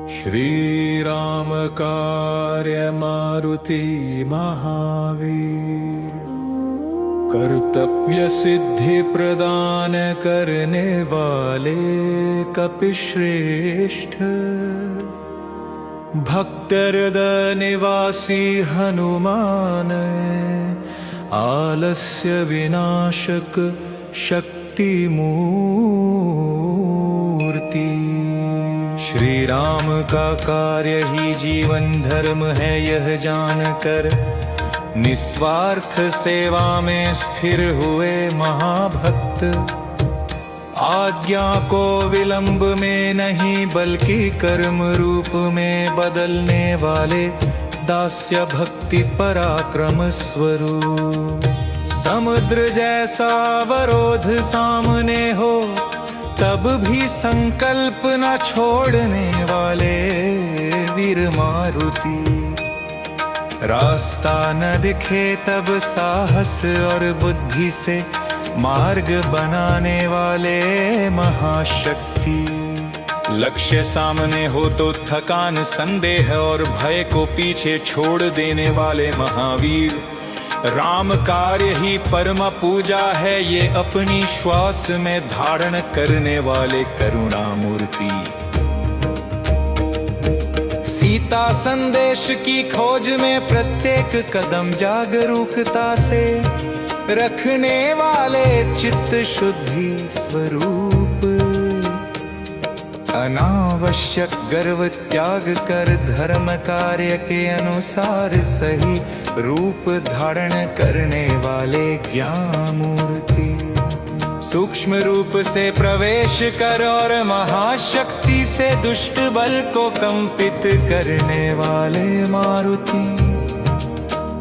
श्री राम कार्य मारुति महावीर, कर्तव्य सिद्धि प्रदान करने वाले कपिश्रेष्ठ, भक्त हृदय निवासी हनुमान, आलस्य विनाशक शक्ति मूर्ति। श्री राम का कार्य ही जीवन धर्म है, यह जानकर निस्वार्थ सेवा में स्थिर हुए महाभक्त। आज्ञा को विलंब में नहीं बल्कि कर्म रूप में बदलने वाले दास्य भक्ति पराक्रम स्वरूप। समुद्र जैसा अवरोध सामने हो तब भी संकल्प न छोड़ने वाले वीर मारुति। रास्ता न दिखे तब साहस और बुद्धि से मार्ग बनाने वाले महाशक्ति। लक्ष्य सामने हो तो थकान, संदेह और भय को पीछे छोड़ देने वाले महावीर। राम कार्य ही परम पूजा है, ये अपनी श्वास में धारण करने वाले करुणामूर्ति। सीता संदेश की खोज में प्रत्येक कदम जागरूकता से रखने वाले चित्त शुद्धि स्वरूप। अनावश्यक गर्व त्याग कर धर्म कार्य के अनुसार सही रूप धारण करने वाले ज्ञानमूर्ति। सूक्ष्म रूप से प्रवेश कर और महाशक्ति से दुष्ट बल को कंपित करने वाले मारुति।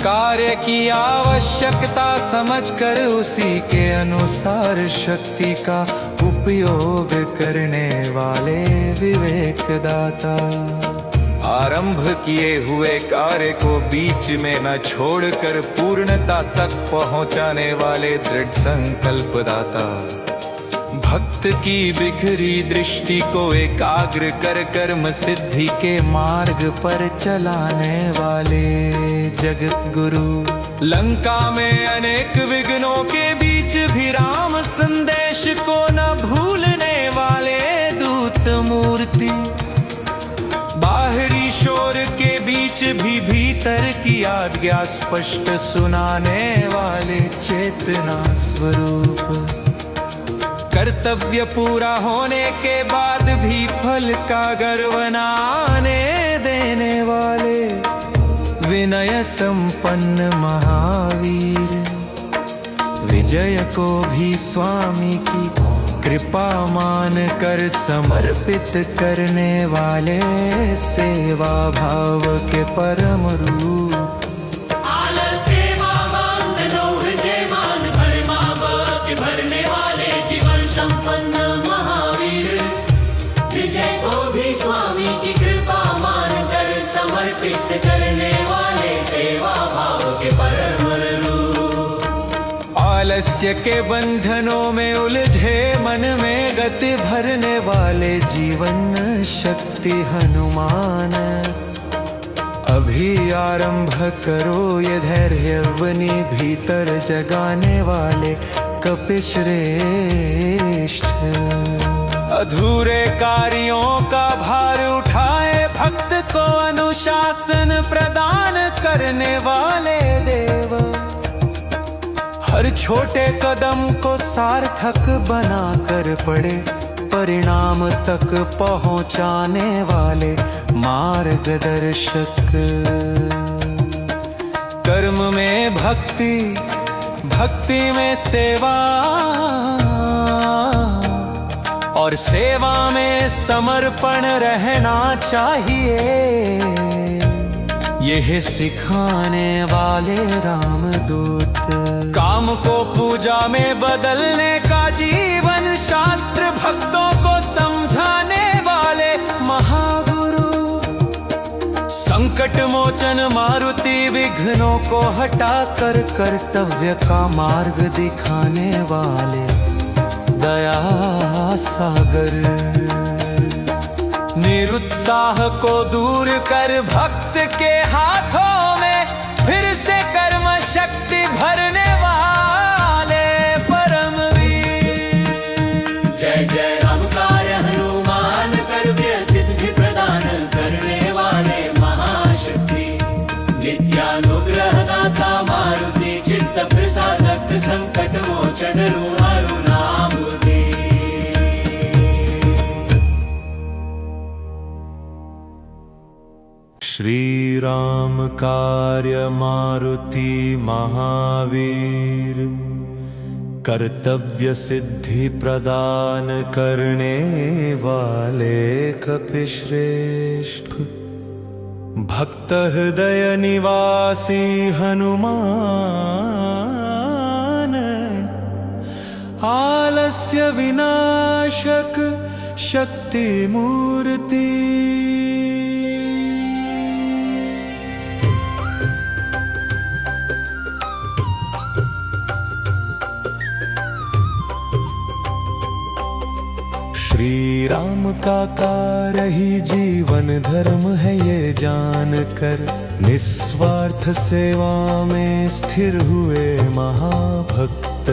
कार्य की आवश्यकता समझकर उसी के अनुसार शक्ति का उपयोग करने वाले विवेक दाता। आरंभ किए हुए कार्य को बीच में न छोड़कर पूर्णता तक पहुंचाने वाले दृढ़ संकल्प दाता। भक्त की बिखरी दृष्टि को एकाग्र कर कर्म सिद्धि के मार्ग पर चलाने वाले जगत गुरु। लंका में अनेक विघ्नों के बीच भी राम संदेश को न भूलने वाले दूत मूर्ति। बाहरी शोर के बीच भी भीतर की आज्ञा स्पष्ट सुनाने वाले चेतना स्वरूप। कर्तव्य पूरा होने के बाद भी फल का गर्व न आने देने वाले विनय संपन्न महावीर। विजय को भी स्वामी की कृपा मान कर समर्पित करने वाले सेवा भाव के परम रूप। आलस्य के बंधनों में उलझे मन में गति भरने वाले जीवन शक्ति हनुमान। अभी आरंभ करो ये धैर्यवनी भीतर जगाने वाले कपिश्रेष्ठ। अधूरे कार्यों का भार उठाए भक्त को अनुशासन प्रदान करने वाले देव। हर छोटे कदम को सार्थक बनाकर पड़े परिणाम तक पहुंचाने वाले मार्गदर्शक। कर्म में भक्ति, भक्ति में सेवा और सेवा में समर्पण रहना चाहिए। यह सिखाने वाले रामदूत। काम को पूजा में बदलने का जीवन शास्त्र भक्तों को समझाने वाले महागुरु। संकट मोचन मारुति विघ्नों को हटाकर कर्तव्य का मार्ग दिखाने वाले दया सागर। निरुत्साह को दूर कर भक्त के हाथों में फिर से कर्म शक्ति भरने वाले परमवीर। जय जय राम कार्य हनुमान कर्व्य सिद्धि प्रदान करने वाले महाशक्ति। नित्यानुग्रह दाता मारुति चित्त प्रसादक संकट मोचन अरुणाबुद्धि। श्री राम कार्य मारुति महावीर कर्तव्य सिद्धि प्रदान करने वाले कपिश्रेष्ठ भक्त हृदय निवासी हनुमान आलस्य विनाशक शक्ति मूर्ति। श्री राम का कार्य ही जीवन धर्म है ये जानकर निस्वार्थ सेवा में स्थिर हुए महाभक्त।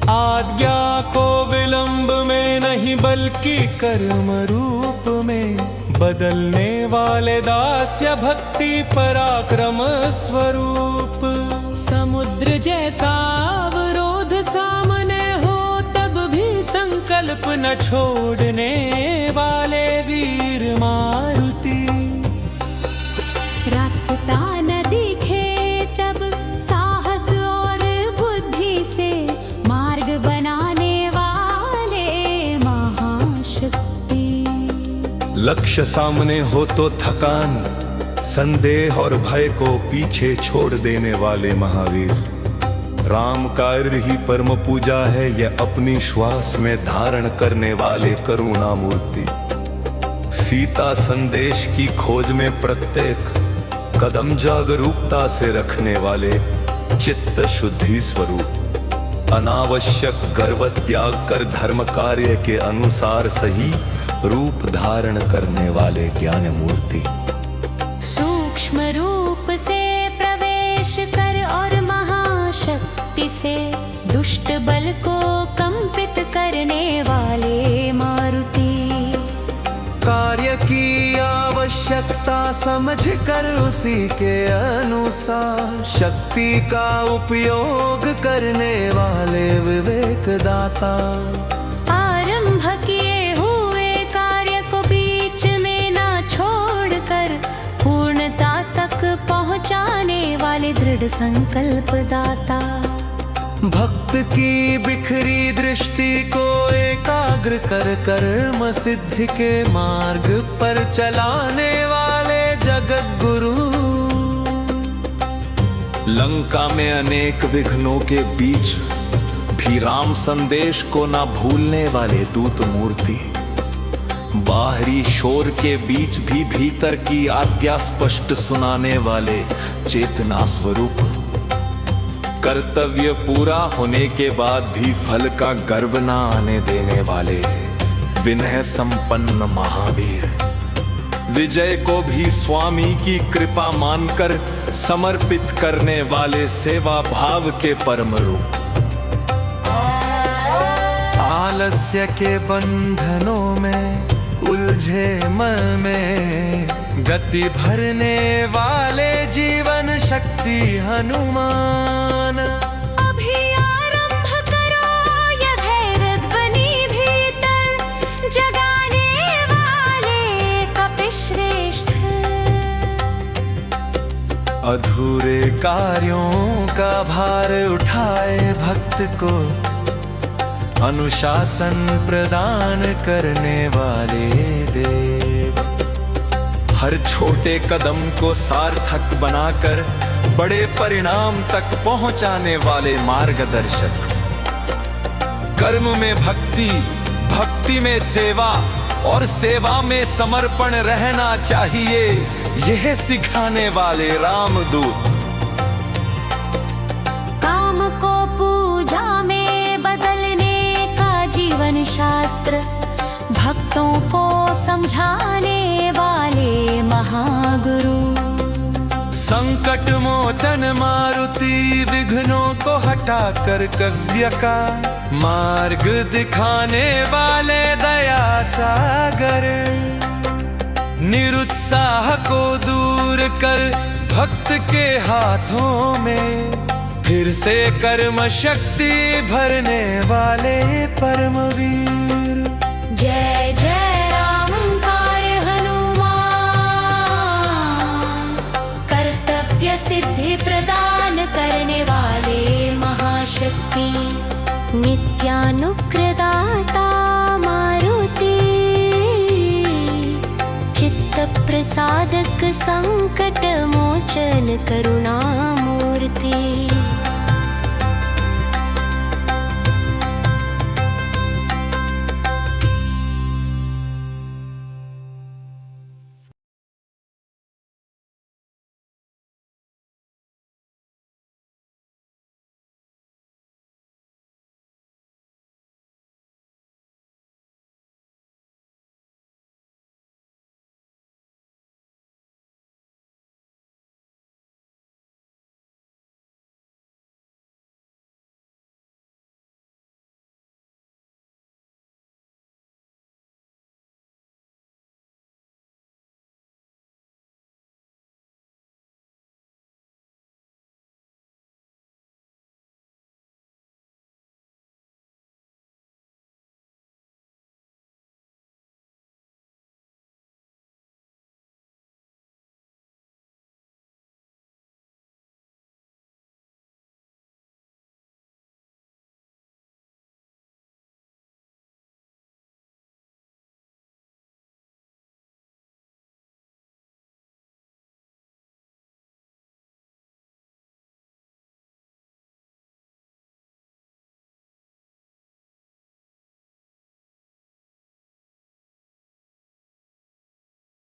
आज्ञा को विलंब में नहीं बल्कि कर्म रूप में बदलने वाले दास्य भक्ति पराक्रम स्वरूप। समुद्र जैसा अवरोध सामने हो तब भी संकल्प न छोड़ने वाले वीर मारुति। रास्ता न दिखे तब साहस और बुद्धि से मार्ग बनाने वाले महाशक्ति। लक्ष्य सामने हो तो थकान संदेह और भय को पीछे छोड़ देने वाले महावीर। राम कार्य ही परम पूजा है यह अपनी श्वास में धारण करने वाले करुणा मूर्ति। सीता संदेश की खोज में प्रत्येक कदम जागरूकता से रखने वाले चित्त शुद्धि स्वरूप। अनावश्यक गर्व त्याग कर धर्म कार्य के अनुसार सही रूप धारण करने वाले ज्ञान मूर्ति। सूक्ष्म रूप से प्रवेश कर और महाशक्ति से दुष्ट बल को कंपित करने वाले मारुति। कार्य की आवश्यकता समझकर उसी के अनुसार शक्ति का उपयोग करने वाले विवेक दाता। आरंभ किए हुए कार्य को बीच में ना छोड़कर पूर्णता तक पहुंचाने वाले दृढ़ संकल्प दाता। भक्त की बिखरी दृष्टि को एकाग्र कर कर्म सिद्धि के मार्ग पर चलाने वाले जगत गुरु। लंका में अनेक विघ्नों के बीच भी राम संदेश को ना भूलने वाले दूत मूर्ति। बाहरी शोर के बीच भी भीतर की आज्ञा स्पष्ट सुनाने वाले चेतना स्वरूप। कर्तव्य पूरा होने के बाद भी फल का गर्व न आने देने वाले विनय संपन्न महावीर। विजय को भी स्वामी की कृपा मानकर समर्पित करने वाले सेवा भाव के परम रूप। आलस्य के बंधनों में उलझे मन में गति भरने वाले जीवन शक्ति हनुमान। अभी आरंभ करो यह धैर्य ध्वनि भीतर जगाने वाले कपिश्रेष्ठ। अधूरे कार्यों का भार उठाए भक्त को अनुशासन प्रदान करने वाले देव। हर छोटे कदम को सार्थक बनाकर बड़े परिणाम तक पहुंचाने वाले मार्गदर्शक। कर्म में भक्ति, भक्ति में सेवा और सेवा में समर्पण रहना चाहिए, यह सिखाने वाले रामदूत। काम को पूजा में बदलने का जीवन शास्त्र भक्तों को समझाने महागुरु। संकट मोचन मारुति विघ्नों को हटा कर कव्य का मार्ग दिखाने वाले दया सागर। निरुत्साह को दूर कर भक्त के हाथों में फिर से कर्म शक्ति भरने वाले परमवीर। जय जय रामकार हनुमान, कर्तव्य सिद्धि प्रदान करने वाले महाशक्ति। नित्यानुग्रहदाता मारुति, चित्त प्रसादक संकट मोचन करुणामूर्ति।